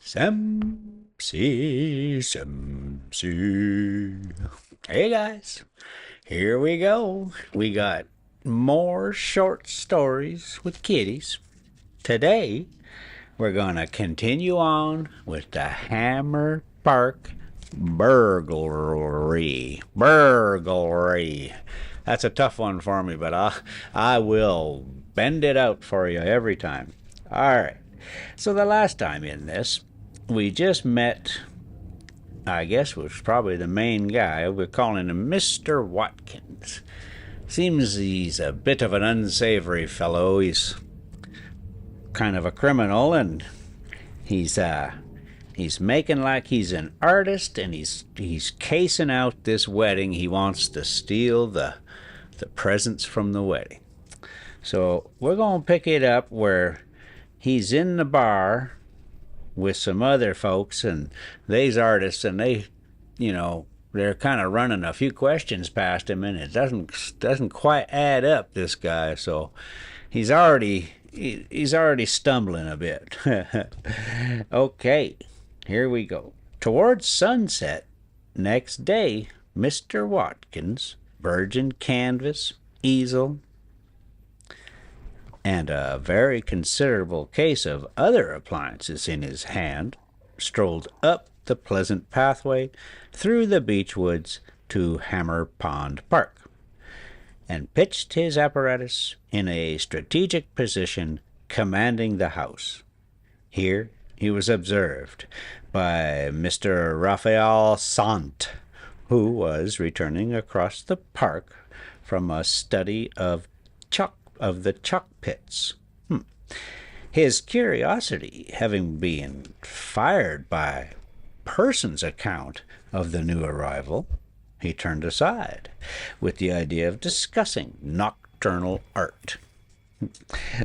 Simpsy, Simpsy. Hey guys, here we go. We got more short stories with kitties. Today, we're going to continue on with the Hammer Park Burglary. Burglary. That's a tough one for me, but I will bend it out for you every time. All right. So the last time in this, we just met, I guess was probably the main guy. We're calling him Mr. Watkins. Seems he's a bit of an unsavory fellow. He's kind of a criminal, and he's making like he's an artist, and he's casing out this wedding. He wants to steal the presents from the wedding. So we're going to pick it up where he's in the bar with some other folks, and they's artists, and they're kind of running a few questions past him, and it doesn't quite add up, this guy. So he's already stumbling a bit. Okay, here we go. Towards sunset next day, Mr. Watkins, virgin canvas, easel, and a very considerable case of other appliances in his hand, strolled up the pleasant pathway through the beech woods to Hammerpond Park, and pitched his apparatus in a strategic position commanding the house. Here he was observed by Mr. Raphael Sant, who was returning across the park from a study of the chalk pits. His curiosity having been fired by person's account of the new arrival, he turned aside with the idea of discussing nocturnal art.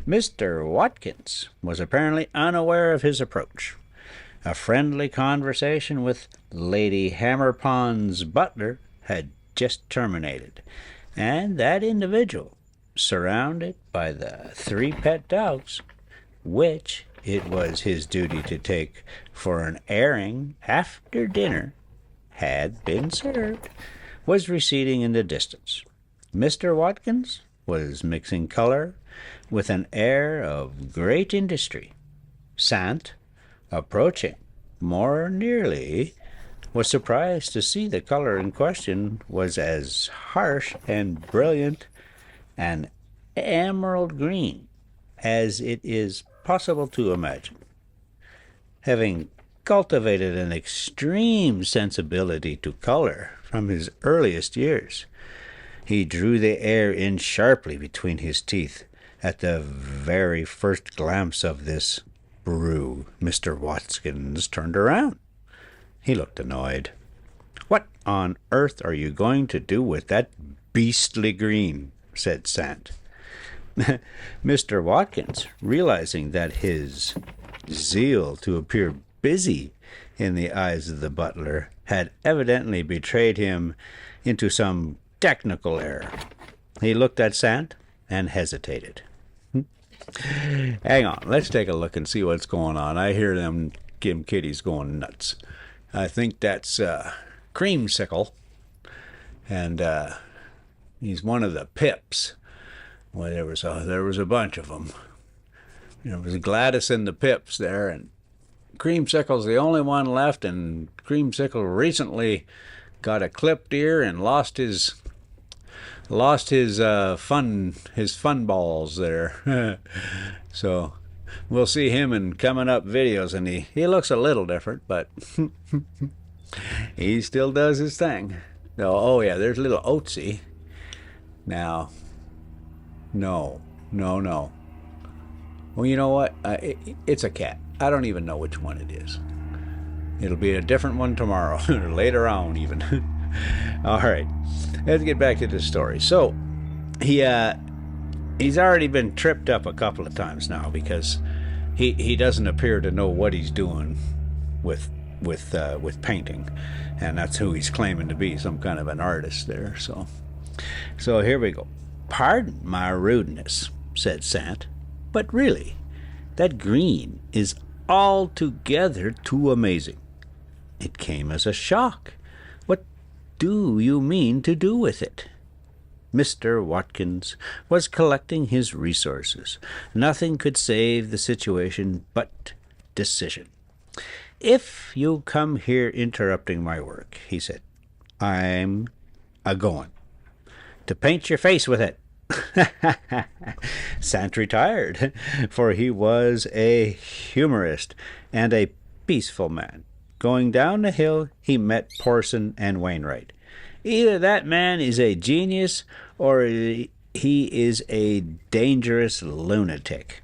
Mr. Watkins was apparently unaware of his approach. A friendly conversation with Lady Hammerpond's butler had just terminated, and that individual, surrounded by the 3 pet dogs, which it was his duty to take for an airing after dinner had been served, was receding in the distance. Mr. Watkins was mixing color with an air of great industry. Sant, approaching more nearly, was surprised to see the color in question was as harsh and brilliant an emerald green as it is possible to imagine. Having cultivated an extreme sensibility to color from his earliest years, he drew the air in sharply between his teeth at the very first glimpse of this brew. Mr. Watkins turned around. He looked annoyed. "What on earth are you going to do with that beastly green?" said Sant. Mr. Watkins, realizing that his zeal to appear busy in the eyes of the butler had evidently betrayed him into some technical error. He looked at Sant and hesitated. Hang on, let's take a look and see what's going on. I hear them kitties going nuts. I think that's Creamsicle, and he's one of the pips. Well, there was a bunch of them. There was Gladys and the pips there, and Creamsicle's the only one left. And Creamsicle recently got a clipped ear and lost his fun balls there. So we'll see him in coming up videos, and he looks a little different, but he still does his thing. Oh yeah, there's little Oatsy. Now, no. Well, you know what? It's a cat. I don't even know which one it is. It'll be a different one tomorrow, or later on even. All right, let's get back to the story. So, he's already been tripped up a couple of times now because he doesn't appear to know what he's doing with painting, and that's who he's claiming to be, some kind of an artist there. So here we go. "Pardon my rudeness," said Sant, "but really, that green is altogether too amazing. It came as a shock. What do you mean to do with it? Mr. Watkins was collecting his resources. Nothing could save the situation but decision. "If you come here interrupting my work," he said, "I'm a-goin' to paint your face with it." Sant retired, for he was a humorist and a peaceful man. Going down the hill, he met Porson and Wainwright. "Either that man is a genius or he is a dangerous lunatic."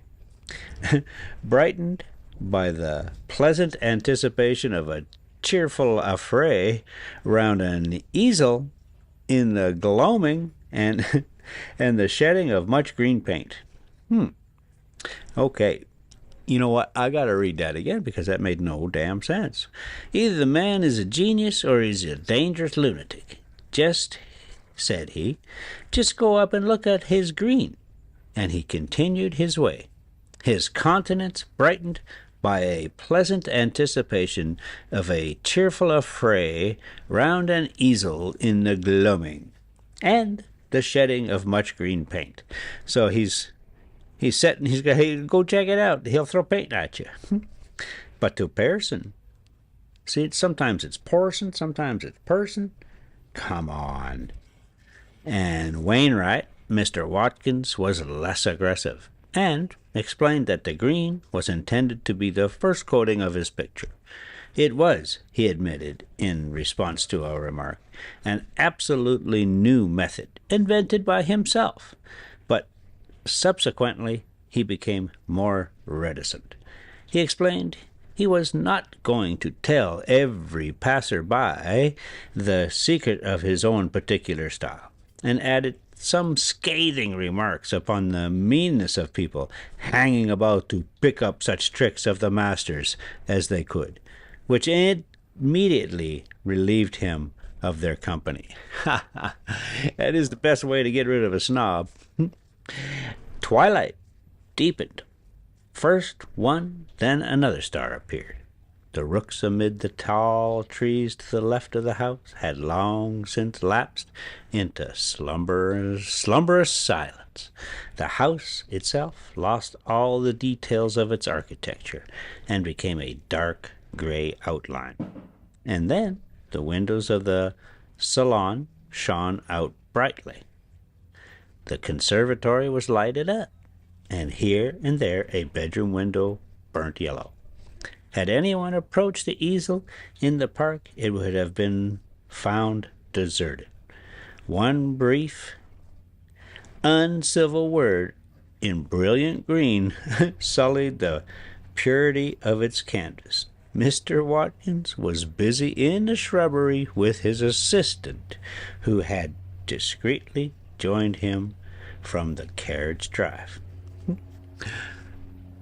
Brightened by the pleasant anticipation of a cheerful affray round an easel in the gloaming and the shedding of much green paint. Okay. You know what? I gotta read that again because that made no damn sense. "Either the man is a genius or he's a dangerous lunatic. Just," said he, "just go up and look at his green." And he continued his way, his countenance brightened by a pleasant anticipation of a cheerful affray round an easel in the gloaming, and the shedding of much green paint. So he's set and he's going, "Hey, go check it out. He'll throw paint at you." But to Pearson, see, sometimes it's Porson, sometimes it's Person. Come on. And Wainwright, Mr. Watkins, was less aggressive, and explained that the green was intended to be the first coating of his picture. It was, he admitted, in response to a remark, an absolutely new method, invented by himself. But subsequently he became more reticent. He explained he was not going to tell every passer-by the secret of his own particular style, and added some scathing remarks upon the meanness of people hanging about to pick up such tricks of the masters as they could, which immediately relieved him of their company. That is the best way to get rid of a snob. Twilight deepened. First one, then another star appeared. The rooks amid the tall trees to the left of the house had long since lapsed into slumberous silence. The house itself lost all the details of its architecture and became a dark gray outline. And then the windows of the salon shone out brightly. The conservatory was lighted up, and here and there a bedroom window burnt yellow. Had anyone approached the easel in the park, it would have been found deserted. One brief, uncivil word in brilliant green sullied the purity of its canvas. Mr. Watkins was busy in the shrubbery with his assistant, who had discreetly joined him from the carriage drive.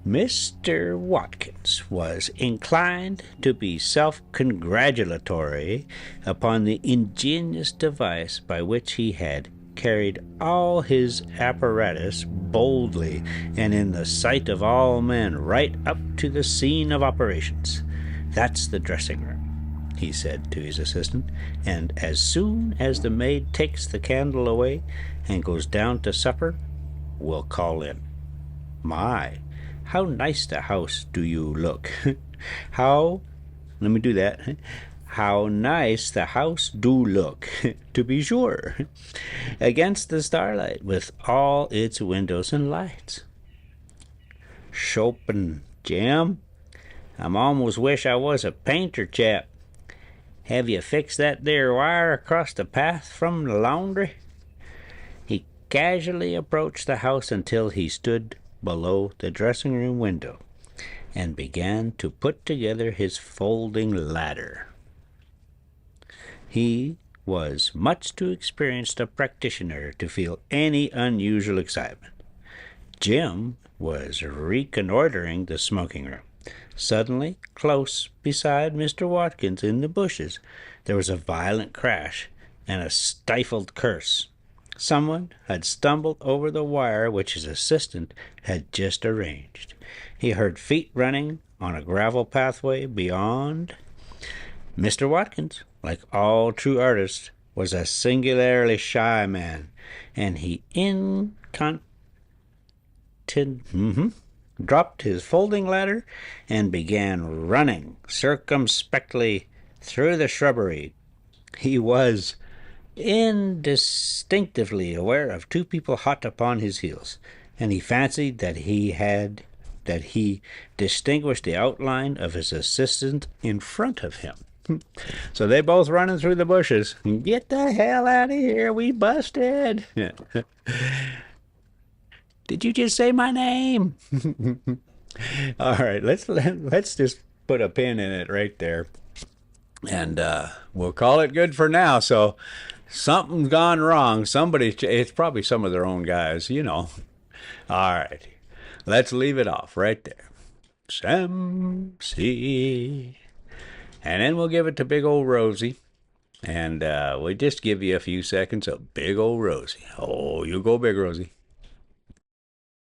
Mr. Watkins was inclined to be self-congratulatory upon the ingenious device by which he had carried all his apparatus boldly and in the sight of all men right up to the scene of operations. "That's the dressing room," he said to his assistant, "and as soon as the maid takes the candle away and goes down to supper, we'll call in. My, how nice the house do you look." Let me do that. "How nice the house do look, to be sure, against the starlight with all its windows and lights. Chopin, Jim, I'm almost wish I was a painter chap. Have you fixed that there wire across the path from the laundry?" He casually approached the house until he stood below the dressing-room window and began to put together his folding ladder. He was much too experienced a practitioner to feel any unusual excitement. Jim was reconnoitering the smoking room. Suddenly, close beside Mr. Watkins in the bushes, there was a violent crash and a stifled curse. Someone had stumbled over the wire which his assistant had just arranged. He heard feet running on a gravel pathway beyond. Mr. Watkins, like all true artists, was a singularly shy man, and he dropped his folding ladder and began running circumspectly through the shrubbery. He was indistinctively aware of two people hot upon his heels, and he fancied that he distinguished the outline of his assistant in front of him. So they both running through the bushes. Get the hell out of here, we busted. Did you just say my name? All right, let's just put a pin in it right there. And we'll call it good for now. So something's gone wrong. It's probably some of their own guys, you know. All right, let's leave it off right there. Sam C. And then we'll give it to big old Rosie. And we'll just give you a few seconds of big old Rosie. Oh, you go big, Rosie.